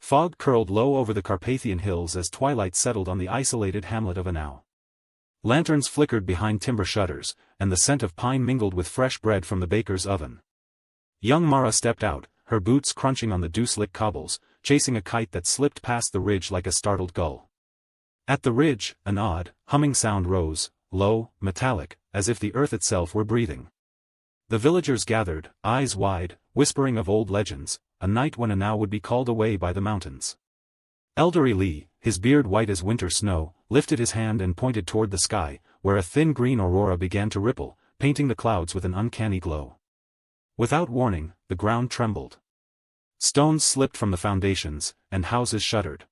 Fog curled low over the Carpathian hills as twilight settled on the isolated hamlet of Anau. Lanterns flickered behind timber shutters, and the scent of pine mingled with fresh bread from the baker's oven. Young Mara stepped out, her boots crunching on the dew-slick cobbles, chasing a kite that slipped past the ridge like a startled gull. At the ridge, an odd, humming sound rose, low, metallic, as if the earth itself were breathing. The villagers gathered, eyes wide, whispering of old legends, a night when Anau would be called away by the mountains. Elderly Lee, his beard white as winter snow, lifted his hand and pointed toward the sky, where a thin green aurora began to ripple, painting the clouds with an uncanny glow. Without warning, the ground trembled. Stones slipped from the foundations, and houses shuddered.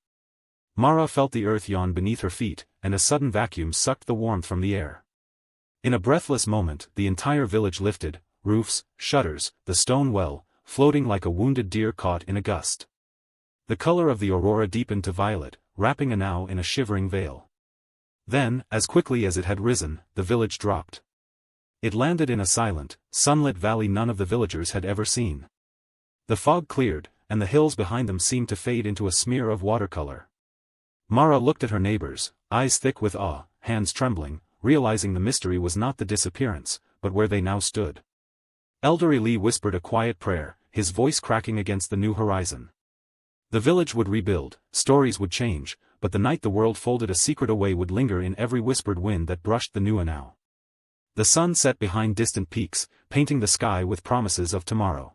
Mara felt the earth yawn beneath her feet, and a sudden vacuum sucked the warmth from the air. In a breathless moment, the entire village lifted, roofs, shutters, the stone well, floating like a wounded deer caught in a gust. The color of the aurora deepened to violet, wrapping Anau in a shivering veil. Then, as quickly as it had risen, the village dropped. It landed in a silent, sunlit valley none of the villagers had ever seen. The fog cleared, and the hills behind them seemed to fade into a smear of watercolor. Mara looked at her neighbors, eyes thick with awe, hands trembling, realizing the mystery was not the disappearance, but where they now stood. Elderly Lee whispered a quiet prayer, his voice cracking against the new horizon. The village would rebuild, stories would change, but the night the world folded a secret away would linger in every whispered wind that brushed the new Anau. The sun set behind distant peaks, painting the sky with promises of tomorrow.